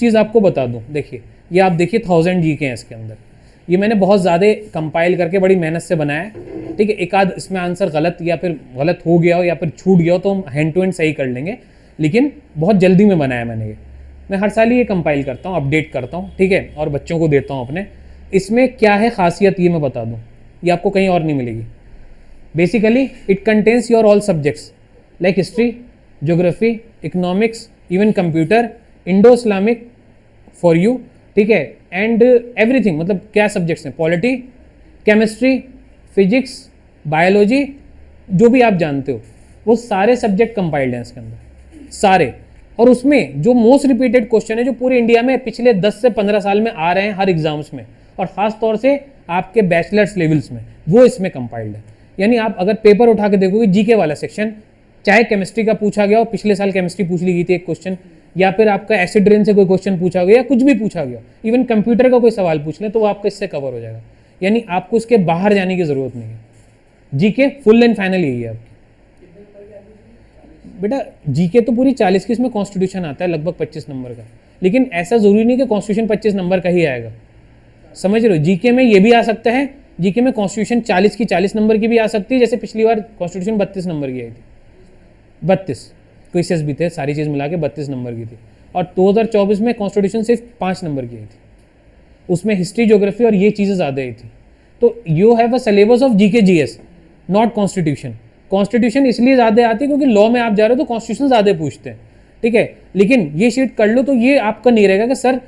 चीज़ आपको बता दूं, देखिए ये आप देखिए 1000 जी के हैं इसके अंदर, ये मैंने बहुत ज़्यादा कंपाइल करके बड़ी मेहनत से बनाया है, ठीक है। एक आध इसमें आंसर गलत या फिर गलत हो गया हो या फिर छूट गया हो तो हम हैंड टू हैंड सही कर लेंगे, लेकिन बहुत जल्दी में बनाया मैंने ये। मैं हर साल ये कंपाइल करता हूँ, अपडेट करता हूँ, ठीक है, और बच्चों को देता हूँ अपने। इसमें क्या है खासियत ये मैं बता दूँ, ये आपको कहीं और नहीं मिलेगी। Basically it contains your all subjects like history, geography, economics, even computer, Indo Islamic for you, ठीक है, एंड एवरीथिंग। मतलब क्या सब्जेक्ट्स हैं, पॉलिटी, केमिस्ट्री, फिजिक्स, बायोलॉजी, जो भी आप जानते हो वो सारे सब्जेक्ट कंपाइल्ड हैं इसके अंदर, सारे। और उसमें जो मोस्ट रिपीटेड क्वेश्चन है जो पूरे इंडिया में पिछले 10 से 15 साल में आ रहे हैं हर एग्जाम्स में, और ख़ास तौर से आपके बैचलर्स लेवल्स में, वो इसमें कंपाइल्ड है। यानी आप अगर पेपर उठा के देखोगे जीके वाला सेक्शन, चाहे केमिस्ट्री का पूछा गया हो, पिछले साल केमिस्ट्री पूछ ली गई थी एक क्वेश्चन, या फिर आपका एसिड रेन से कोई क्वेश्चन पूछा गया या कुछ भी पूछा गया, इवन कंप्यूटर का कोई सवाल पूछ ले तो वो आपका इससे कवर हो जाएगा। यानी आपको इसके बाहर जाने की जरूरत नहीं है। जीके फुल एंड फाइनल यही है आपकी। बेटा जीके तो पूरी 40 की, इसमें कॉन्स्टिट्यूशन आता है लगभग 25 नंबर का, लेकिन ऐसा जरूरी नहीं कि कॉन्स्टिट्यूशन 25 नंबर का ही आएगा, समझ रहे हो। जीके में ये भी आ सकता है, जीके में कॉन्स्टिट्यूशन 40 की 40 नंबर की भी आ सकती है, जैसे पिछली बार कॉन्स्टिट्यूशन 32 नंबर की आई थी, 32 क्वेश्चंस भी थे, सारी चीज़ मिला के 32 नंबर की थी। और 2024 में कॉन्स्टिट्यूशन सिर्फ 5 नंबर की आई थी, उसमें हिस्ट्री, ज्योग्राफी और ये चीज़ें ज़्यादा आई थी। तो you have a syllabus of GK GS, not constitution. Constitution इसलिए ज़्यादा आती है क्योंकि लॉ में आप जा रहे हो तो कॉन्स्टिट्यूशन ज़्यादा पूछते हैं, ठीक है। लेकिन ये शीट कर लो तो ये आपका नहीं रहेगा कि सर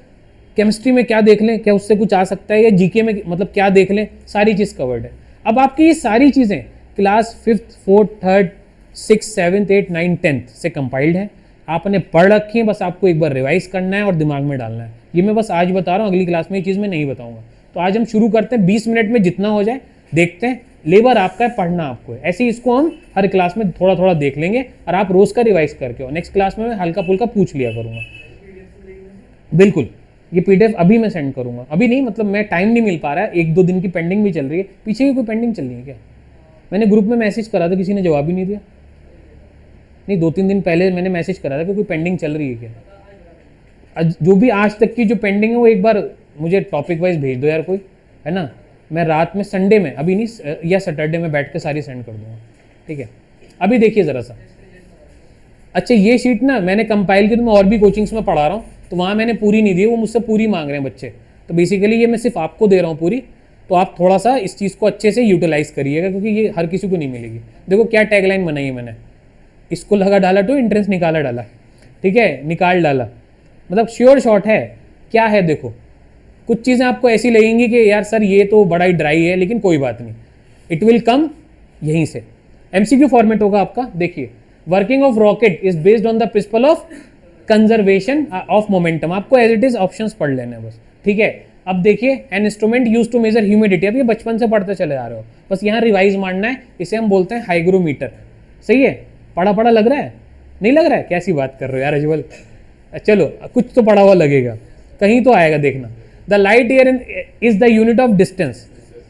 केमिस्ट्री में क्या देख लें, क्या उससे कुछ आ सकता है, या जीके में मतलब क्या देख लें, सारी चीज़ कवर्ड है। अब आपकी ये सारी चीज़ें class 5th 4th 3rd 6th 7th 8th 9th 10th से कंपाइल्ड है, आपने पढ़ रखी है, बस आपको एक बार रिवाइज करना है और दिमाग में डालना है। ये मैं बस आज बता रहा हूँ, अगली क्लास में ये चीज़ मैं नहीं बताऊँगा। तो आज हम शुरू करते हैं, 20 मिनट में जितना हो जाए देखते हैं। लेबर आपका है, पढ़ना आपको है। ऐसे ही इसको हम हर क्लास में थोड़ा थोड़ा देख लेंगे और आप रोज़ का रिवाइज करके हो। नेक्स्ट क्लास में मैं हल्का फुल्का पूछ लिया करूँगा। बिल्कुल, ये पीडीएफ अभी मैं सेंड करूँगा, अभी नहीं, मतलब मैं टाइम नहीं मिल पा रहा है, 1-2 दिन की पेंडिंग भी चल रही है। पीछे की कोई पेंडिंग चल रही है क्या? मैंने ग्रुप में मैसेज करा था, किसी ने जवाब ही नहीं दिया। नहीं, 2-3 दिन पहले मैंने मैसेज करा था कि कोई पेंडिंग चल रही है क्या। जो भी आज तक की जो पेंडिंग है वो एक बार मुझे टॉपिक वाइज भेज दो यार, कोई है ना। मैं रात में संडे में, अभी नहीं, या सैटरडे में बैठ के सारी सेंड कर दूंगा, ठीक है। अभी देखिए ज़रा सा, अच्छा ये शीट ना मैंने कंपाइल की, तो मैं और भी कोचिंग्स में पढ़ा रहा हूँ तो वहाँ मैंने पूरी नहीं दी, वो मुझसे पूरी मांग रहे हैं बच्चे। तो बेसिकली ये मैं सिर्फ आपको दे रहा हूँ पूरी, तो आप थोड़ा सा इस चीज़ को अच्छे से यूटिलाइज करिएगा क्योंकि ये हर किसी को नहीं मिलेगी। देखो क्या टैगलाइन बनाई है मैंने, इसको लगा डाला तो एंट्रेंस निकाला डाला, ठीक है, निकाल डाला, मतलब श्योर शॉट है। क्या है देखो, कुछ चीज़ें आपको ऐसी लगेंगी कि यार सर ये तो बड़ा ही ड्राई है, लेकिन कोई बात नहीं, इट विल कम यहीं से। एमसीक्यू फॉर्मेट होगा आपका। देखिए, working of rocket is based on the principle of conservation of momentum. आपको एज इट इज ऑप्शंस पढ़ लेने बस, ठीक है। अब देखिए, an instrument use to measure humidity, अब ये बचपन से पढ़ते चले जा रहे हो, बस यहाँ रिवाइज मारना है। इसे हम बोलते हैं हाइग्रोमीटर। सही है, पढ़ा पढ़ा लग रहा है? नहीं लग रहा है? कैसी बात कर रहे हो यार अजवल। चलो कुछ तो पढ़ा हुआ लगेगा, कहीं तो आएगा, देखना। The light year is the unit of distance,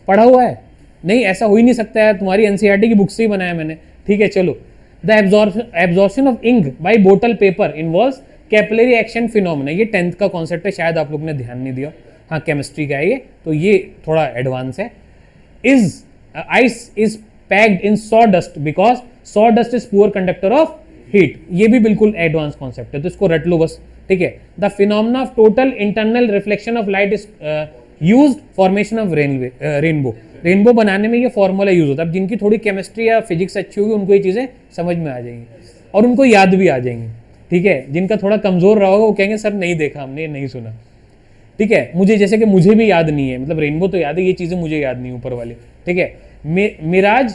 पढ़ा हुआ है? नहीं, ऐसा हो ही नहीं सकता है, तुम्हारी एनसीईआरटी की बुक से ही बनाया मैंने, ठीक है। चलो, the absorption of ink by बोटल paper involves capillary action phenomena. ये 10th का कॉन्सेप्ट है, शायद आप लोग ने ध्यान नहीं दिया। हाँ, केमिस्ट्री का है ये, तो ये थोड़ा एडवांस है। Is ice is packed in saw dust because saw dust is poor conductor of heat. ये भी बिल्कुल एडवांस कॉन्सेप्ट है, तो इसको रट लो बस, ठीक है। The phenomena of total internal reflection of light is used formation of rainbow. Rainbow बनाने में ये फॉर्मूला यूज होता है। अब जिनकी थोड़ी केमिस्ट्री या फिजिक्स अच्छी होगी उनको ये चीज़ें समझ में आ जाएंगी और उनको याद भी आ जाएंगी, ठीक है। जिनका थोड़ा कमजोर रहा होगा वो कहेंगे सर नहीं देखा हमने, नहीं सुना, ठीक है। मुझे जैसे कि मुझे भी याद नहीं है, मतलब रेनबो तो याद है, ये चीज़ें मुझे याद नहीं ऊपर वाली, ठीक है। Mirage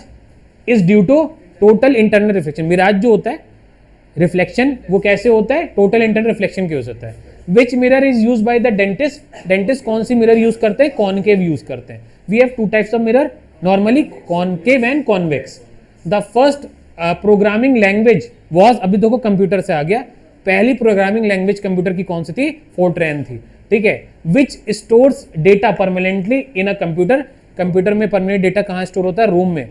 is due to total internal reflection. Mirage जो होता है रिफ्लेक्शन, वो कैसे होता है? टोटल इंटरनल रिफ्लेक्शन की हो सकता है। विच mirror is use by the dentist. Dentist कौन सी मिरर यूज करते हैं? कॉनकेव यूज करते हैं। We have 2 types of mirror normally, concave and convex. The first programming language was, अभी देखो कंप्यूटर से आ गया, पहली प्रोग्रामिंग लैंग्वेज कंप्यूटर की कौन सी थी? फोर्ट्रैन थी, ठीक है। Which stores data permanently in a computer. Computer में परमानेंट डेटा कहाँ स्टोर होता है? रोम में।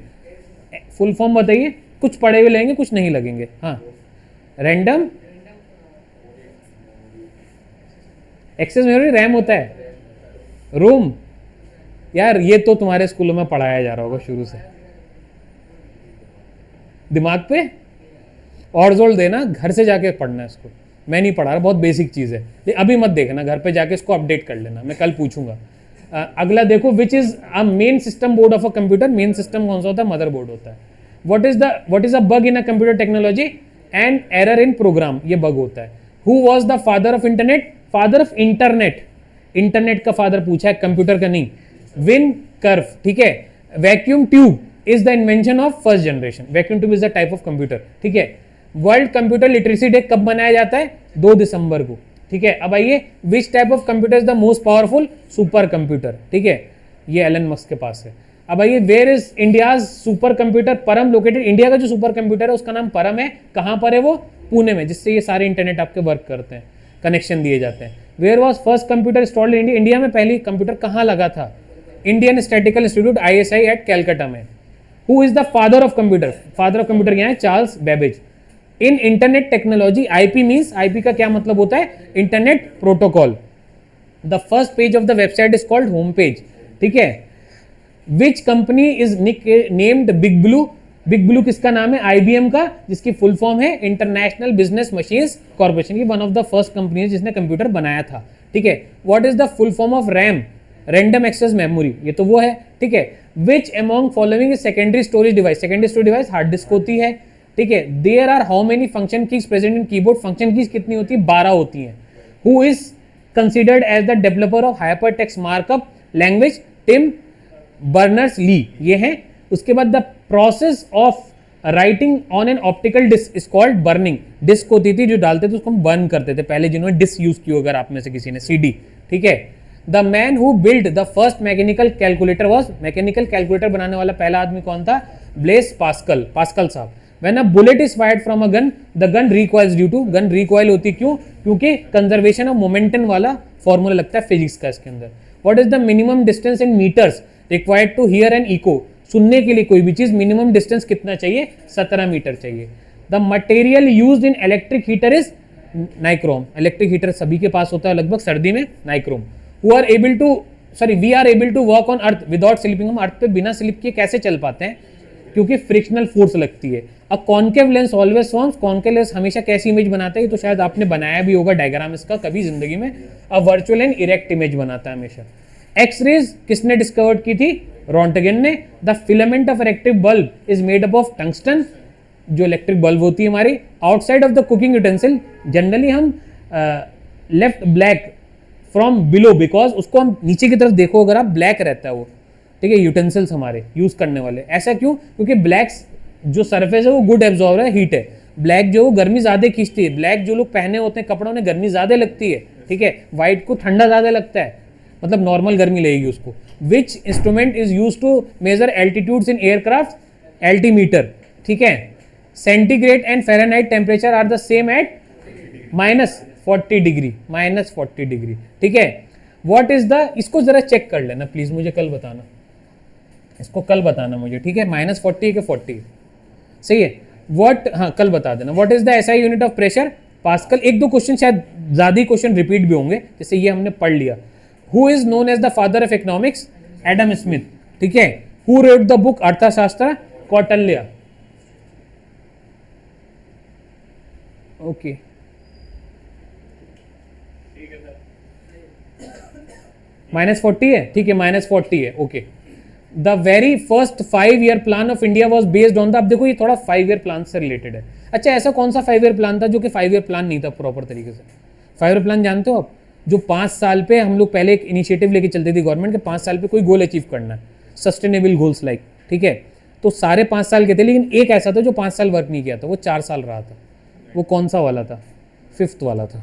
फुल फॉर्म बताइए, कुछ पढ़े हुए लगेंगे, कुछ नहीं लगेंगे। हाँ, रैंडम एक्सेस मेमोरी रैम होता है, रोम। यार ये तो तुम्हारे स्कूलों में पढ़ाया जा रहा होगा शुरू से, दिमाग पे और जोर देना, घर से जाके पढ़ना है इसको, मैं नहीं पढ़ा रहा, बहुत बेसिक चीज़ है, ये अभी मत देखना, घर पे जाके इसको अपडेट कर लेना, मैं कल पूछूंगा। अगला देखो, which is a main system board of a computer. Main system कौन सा होता है? मदर बोर्ड होता है। What is a bug in a computer technology and error in program, ये बग होता है। Who was the father of internet? Father of internet, internet का फादर पूछा है, कंप्यूटर का नहीं। विन कर्व, ठीक है। Vacuum tube is the invention of first generation. Vacuum tube is the type of computer, ठीक है। वर्ल्ड कंप्यूटर लिटरेसी डे कब मनाया जाता है? 2 दिसंबर को, ठीक है। अब आइए, which type of computer is the most powerful? Super computer, ठीक है, ये एलन मस्क के पास है। अब आइए, where is India's super computer? Param located. India का जो सुपर कंप्यूटर है उसका नाम परम है। कहां पर है वो? पुणे में, जिससे ये सारे इंटरनेट आपके वर्क करते हैं, कनेक्शन दिए जाते हैं। Where was first computer installed in India? India में पहली कंप्यूटर कहां लगा था? Indian Statistical Institute ISI at Calcutta में। Who is the father of computer? Father of computer क्या है? Charles Babbage. In internet technology, IP means, IP का क्या मतलब होता है? Internet protocol. The first page of the website is called home page, ठीक है। Which company is named Big Blue? Big blue किसका नाम है? IBM का, जिसकी फुल फॉर्म है इंटरनेशनल बिजनेस मशीन्स कॉर्पोरेशन। ये one of the first company है जिसने कंप्यूटर बनाया था, ठीक है। What is the full form of RAM? Random access memory, ये तो वो है, ठीक है। Which among following is secondary storage device? Secondary storage device hard disk होती है, ठीक है। There are how many function keys present in keyboard? Function keys कितनी होती है? 12 होती हैं। Who is considered as the developer of hyper text markup language? Tim Berners Lee, ये है। उसके बाद the process of writing on an optical disc is called burning. Disc होती थी जो डालते थे उसको हम बर्न करते थे पहले, जिन्होंने डिस्क यूज की, अगर आप में से किसी ने CD, ठीक है। The man who build the first mechanical calculator was? Mechanical calculator बनाने वाला पहला आदमी कौन था? ब्लेस पास्कल, पास्कल साहब। When a bullet is fired from a gun, the gun recoils due to, gun recoil होती क्यों? क्योंकि कंजर्वेशन ऑफ मोमेंटम वाला फॉर्मूला लगता है फिजिक्स का इसके अंदर। What is the minimum distance in meters required to hear an echo? सुनने के लिए कोई भी चीज मिनिमम डिस्टेंस कितना चाहिए? 17 मीटर चाहिए। The material used in electric heater is nichrome. Electric heater सभी के पास होता है लगभग सर्दी में, nichrome. We are able to walk on earth without slipping. हम अर्थ पे बिना स्लिप किए कैसे चल पाते हैं? क्योंकि फ्रिक्शनल फोर्स लगती है। A concave lens always forms, concave lens हमेशा कैसी इमेज बनाता है? तो शायद आपने बनाया भी होगा डायग्राम इसका कभी जिंदगी में। A virtual and erect image बनाता है हमेशा। एक्सरेज किसने डिस्कवर्ड की थी? रॉन्टगेन ने। The filament of electric bulb is made up of tungsten, जो इलेक्ट्रिक बल्ब होती है हमारी। Outside of the cooking utensil, generally हम left black from below, because उसको हम नीचे की तरफ देखो अगर आप, ब्लैक रहता है वो, ठीक है, यूटेंसिल्स हमारे यूज करने वाले। ऐसा क्यों? क्योंकि ब्लैक जो सरफेस है वो गुड एब्जॉर्बर है हीट है। ब्लैक जो गर्मी ज्यादा खींचती है। ब्लैक जो लोग पहने होते हैं कपड़ों में गर्मी ज्यादा लगती है, ठीक है। व्हाइट को ठंडा ज्यादा लगता है, मतलब नॉर्मल गर्मी लगेगी उसको। Which instrument is use to measure altitudes in aircraft? Altimeter, ठीक है। Centigrade and fahrenheit temperature are the same at -40 degree, -40 degree, ठीक है। व्हाट इज द, इसको जरा चेक कर लेना प्लीज, मुझे कल बताना, इसको कल बताना मुझे, ठीक है। -40 के 40 सही है। व्हाट, हाँ कल बता देना। What is the SI unit of pressure? Pascal. एक दो क्वेश्चन शायद ज्यादा ही क्वेश्चन रिपीट भी होंगे, जैसे ये हमने पढ़ लिया। Who is known as the father of economics? Adam Smith, ठीक है। हु रोट द बुक अर्थशास्त्र? कौटिल्य, ओके। -40 है, ठीक है, -40 है, okay. The very first 5-year plan of India was based on the, अब देखो ये थोड़ा 5-year प्लान से रिलेटेड है। अच्छा, ऐसा कौन सा 5-year प्लान था जो कि 5-year प्लान नहीं था प्रॉपर तरीके से? 5-year प्लान जानते हो आप? जो 5 साल पे हम लोग पहले एक इनिशिएटिव लेके चलते थे गवर्नमेंट के, 5 साल पे कोई गोल अचीव करना है, सस्टेनेबल गोल्स लाइक, ठीक है। तो सारे 5 साल के थे, लेकिन एक ऐसा था जो 5 साल वर्क नहीं किया था, वो 4 साल रहा था। वो कौन सा वाला था? 5th वाला था,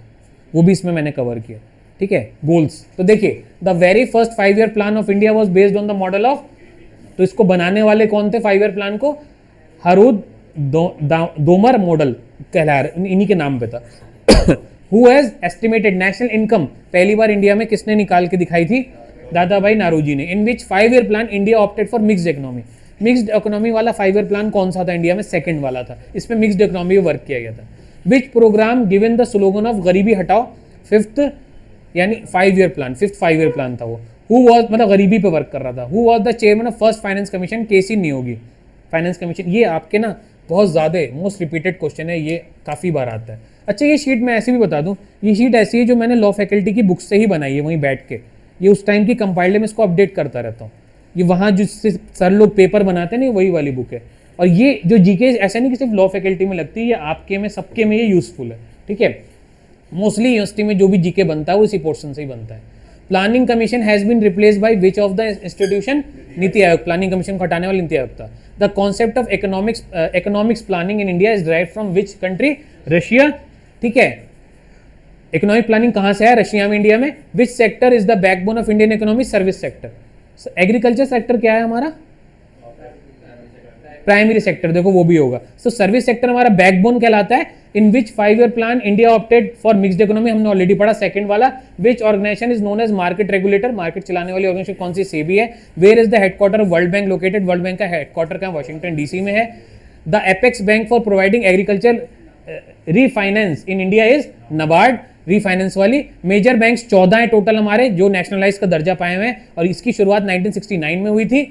वो भी इसमें मैंने कवर किया, ठीक है, गोल्स। तो देखिए, the very first 5-year plan of India was based on the model of, तो इसको बनाने वाले कौन थे 5-year प्लान को? हरुद दोमर मॉडल कहला, इन्हीं के नाम पे था। Who has estimated national income? पहली बार इंडिया में किसने निकाल के दिखाई थी? दादा भाई नारोजी ने। इन विच 5-year plan India opted for mixed economy? Mixed economy वाला 5-year प्लान कौन सा था इंडिया में? सेकंड वाला था, इसमें मिक्स्ड इकोनॉमी वर्क किया गया था। विच programme given the slogan of गरीबी हटाओ? 5th यानी 5 year plan, 5th 5 year plan था वो। हु वॉज, मतलब गरीबी पे वर्क कर रहा था। Who was the chairman of first finance commission, K C Neogy. Finance commission, ये आपके ना बहुत ज़्यादा मोस्ट रिपीटेड क्वेश्चन है, ये काफ़ी बार आता है। अच्छा, ये शीट मैं ऐसे भी बता दूं, ये शीट ऐसी है जो मैंने लॉ फैकल्टी की बुक से ही बनाई है, वहीं बैठ के। ये उस टाइम की कंपाइल्ड है, मैं इसको अपडेट करता रहता हूँ। ये वहाँ जिससे सर लोग पेपर बनाते हैं ना, वही वाली बुक है। और ये जो जीके ऐसा नहीं कि सिर्फ लॉ फैकल्टी में लगती है, ये आपके में सबके में ये यूजफुल है, ठीक है। मोस्टली यूनिवर्सिटी में जो भी जीके बनता है वो इसी पोर्शन से ही बनता है। Planning commission has been replace by which of the institution, NITI Aayog. Planning commission को हटाने वाला नीति आयोग था। The concept of economics planning in India is derived from which country, Russia, ठीक है। इकोनॉमिक प्लानिंग कहाँ से है, रशिया में, इंडिया में। Which sector is the backbone of Indian economy, service sector. Agriculture sector क्या है हमारा, प्राइमरी सेक्टर, देखो वो भी होगा। तो सर्विस सेक्टर हमारा बैकबोन कहलाता है। In which 5 year plan India opted for mixed economy, हमने ऑलरेडी पढ़ा सेकंड वाला। Which organization is known as market regulator, market चलाने वाली ऑर्गेनाइजेशन कौन सी, सेबी है। Where is the headquarter of World Bank located, World Bank का headquarter कहाँ, वाशिंगटन डीसी में है। The apex bank for providing agriculture refinance in India is NABARD, refinance वाली। मेजर बैंक्स 14 हैं टोटल हमारे जो नेशनलाइज का दर्जा पाए हुए हैं, और इसकी शुरुआत 1969 में हुई थी।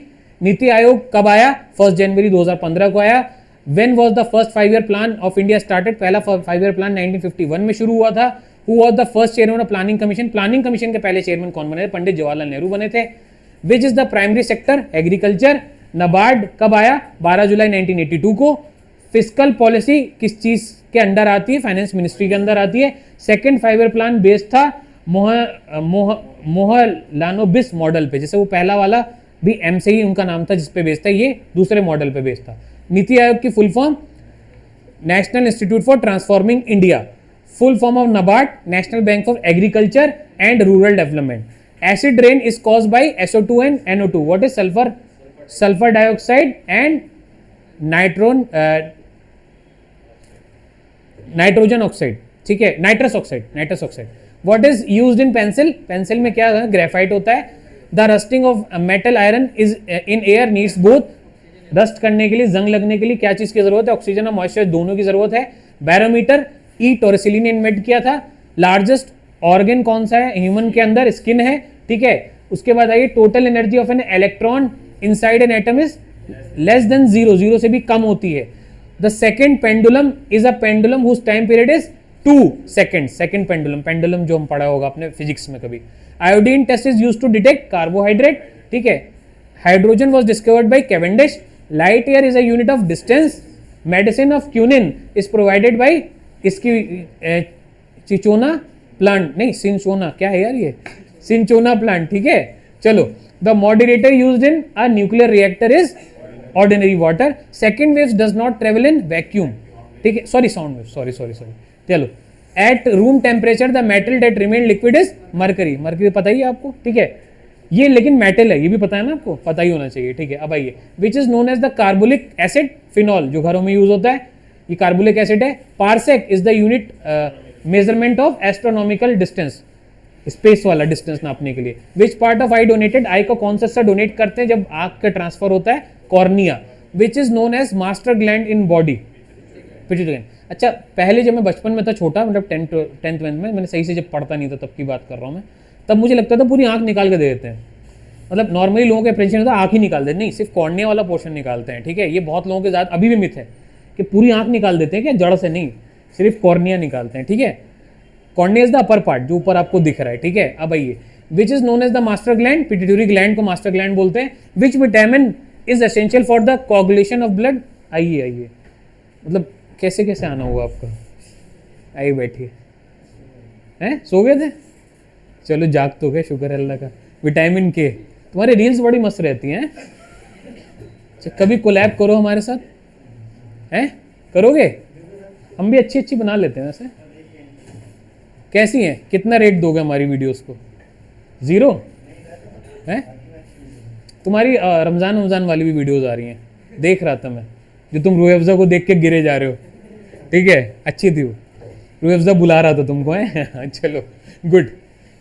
नीति आयोग कब आया, 1 जनवरी 2015 को आया। When was the first 5 year plan of India started, पहला 5 ईयर प्लान 1951 में शुरू हुआ था। Who was the first chairman of planning commission, planning commission के पहले चेयरमैन कौन बने थे, पंडित जवाहरलाल नेहरू बने थे। विच is the primary sector, agriculture. NABARD कब आया, 12 जुलाई 1982 को। फिस्कल पॉलिसी किस चीज के अंडर आती है, फाइनेंस मिनिस्ट्री के अंदर आती है। सेकंड 5 ईयर प्लान बेस्ड था मोहलानोबिस मॉडल पे, जैसे वो पहला वाला भी एम से ही उनका नाम था जिस पे बेस्ड था, ये दूसरे मॉडल पे बेस्ड था। नीति आयोग की full form national institute for transforming India. Full form of NABARD, national bank for agriculture and rural development. Acid rain is caused by SO2 and NO2। What is sulphur, sulphur dioxide and nitrogen oxide, ठीक है, nitrous oxide, nitrous oxide. What is used in pencil, pencil में क्या है, graphite होता है। The rusting of metal iron is in air needs both, rust करने के लिए, जंग लगने के लिए क्या चीज की जरूरत है, ऑक्सीजन और मॉइस्चर दोनों की जरूरत है। बैरोमीटर ई टॉर्सिली ने इन्वेंट किया था। लार्जेस्ट ऑर्गन कौन सा है ह्यूमन के अंदर, स्किन है, ठीक है। उसके बाद आइए, total energy of an electron inside an atom is less than 0, 0 से भी कम होती है। The second pendulum is a pendulum whose time period is 2 second, second pendulum, pendulum जो हम पढ़ा होगा अपने फिजिक्स में कभी। Iodine test is used to detect carbohydrate, ठीक है। Hydrogen was discovered by Cavendish. Light year is a unit of distance. Medicine of quinine is provided by इसकी चिचोना प्लांट, नहीं सिंचोना, क्या है यार ये, सिंचोना प्लांट, ठीक है। चलो, the moderator used in a nuclear reactor is ordinary water. Second waves does not travel in vacuum, ठीक है, sorry sound wave, sorry sorry sorry. चलो, at room temperature the metal that remain liquid is mercury, mercury पता ही है आपको, ठीक है। ये लेकिन मेटल है, ये भी पता है ना आपको, पता ही होना चाहिए, ठीक है। अब आइए, which is known as the carbolic acid, phenol, जो घरों में यूज होता है, ये कार्बोलिक एसिड है। Parsec is the unit measurement of astronomical distance, space वाला डिस्टेंस नापने के लिए। Which part of eye donated, eye को कौन सा हिस्सा डोनेट करते हैं जब आंख का ट्रांसफर होता है, cornea. Which is known as master gland in body, pituitary gland. अच्छा, पहले जब मैं बचपन में था छोटा, मतलब 10th में, मैंने सही से जब पढ़ता नहीं था तब की बात कर रहा हूँ मैं, तब मुझे लगता था पूरी आंख निकाल के दे देते हैं। मतलब नॉर्मली लोगों के अप्रेंशन होता है आंख ही निकाल देते, नहीं, सिर्फ कॉर्निया वाला पोर्शन निकालते हैं, ठीक है। ये बहुत लोगों के साथ अभी भी मिथ है कि पूरी आंख निकाल देते हैं, क्या जड़ से नहीं, सिर्फ कॉर्निया निकालते हैं, ठीक है। Cornea is the upper part जो ऊपर आपको दिख रहा है, ठीक है। अब आइए, which is known as the master gland, pituitary gland को मास्टर ग्लैंड बोलते हैं। Which vitamin is essential for the coagulation of blood, आइए आइए, मतलब कैसे कैसे आना होगा आपका, आइए बैठिए, हैं सो गए थे, चलो जाग तो गए, शुक्र है अल्लाह का। विटामिन के, तुम्हारी रील्स बड़ी मस्त रहती हैं, कभी कोलैब करो हमारे साथ, हैं करोगे, हम भी अच्छी अच्छी बना लेते हैं वैसे। कैसी हैं, कितना रेट दोगे हमारी वीडियोस को, 0 है। तुम्हारी रमज़ान वाली भी वीडियोस आ रही हैं, देख रहा था मैं, जो तुम रूह अफ़ज़ा को देख के गिरे जा रहे हो, ठीक है, अच्छी थी वो, रूह अफ़ज़ा बुला रहा था तुमको, है चलो गुड।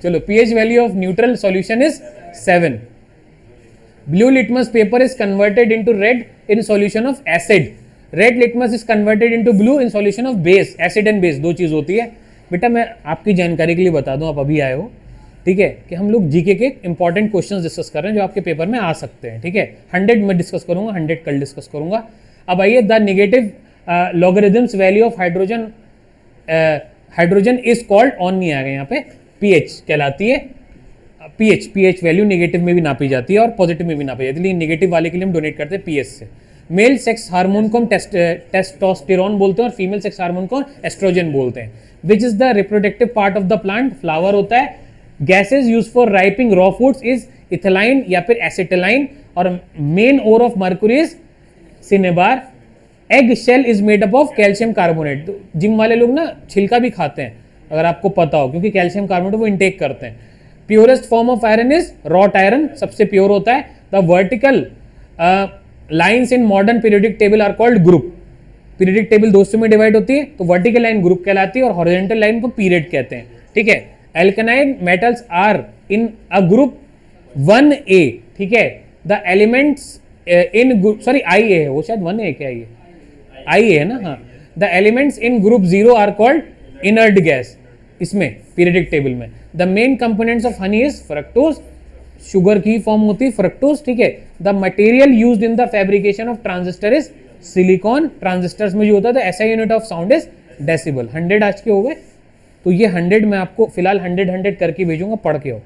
चलो, pH value of neutral solution is 7। Blue litmus paper is converted into red in solution of acid. Red litmus is converted into blue in solution of base. Acid and base दो चीज होती है बेटा, मैं आपकी जानकारी के लिए बता दूं, आप अभी आए हो, ठीक है, कि हम लोग जीके के इंपॉर्टेंट क्वेश्चंस डिस्कस कर रहे हैं जो आपके पेपर में आ सकते हैं। ठीक है, 100 में डिस्कस करूंगा, 100 कल डिस्कस करूंगा। अब आइए, the negative logarithms value of hydrogen is called, on नहीं आएगा यहाँ पे, पीएच कहलाती है। पीएच वैल्यू नेगेटिव में भी नापी जाती है और पॉजिटिव में भी नापी जाती है, लेकिन नेगेटिव वाले के लिए हम डोनेट करते हैं पीएच से। मेल सेक्स हार्मोन को हम टेस्टोस्टेरोन बोलते हैं और फीमेल सेक्स हार्मोन को एस्ट्रोजन बोलते हैं। Which is the reproductive part of the plant, flower होता है। Gases use for ripening raw foods is ethylene या फिर एसिटिलाइन, और main ore of mercury is cinnabar. Egg shell is made up of calcium carbonate. Gym वाले लोग ना छिलका भी खाते हैं, अगर आपको पता हो, क्योंकि कैल्शियम कार्बोनेट वो इनटेक करते हैं। Purest form of iron is wrought iron, सबसे प्योर होता है। The vertical lines in modern periodic table are called group. Periodic table दो हिस्सों में डिवाइड होती है, तो वर्टिकल लाइन ग्रुप कहलाती है और हॉरिजॉन्टल लाइन को पीरियड कहते हैं। ठीक है, एल्केनाइड metals are in a group 1A। ठीक है, the elements in group, sorry IA है वो, शायद 1A क्या है, IA है ना, हाँ। The elements in group 0 are called inert gas, इसमें पीरियोडिक टेबल में। The main components of honey is fructose, sugar की फॉर्म होती है फ्रक्टोज। ठीक है, the material used in the fabrication of transistor is silicon. Transistors में जो होता है, तो ऐसा unit of sound is decibel. 100 आज के हो गए, तो ये 100 मैं आपको फिलहाल 100 करके भेजूंगा, पढ़ के हो।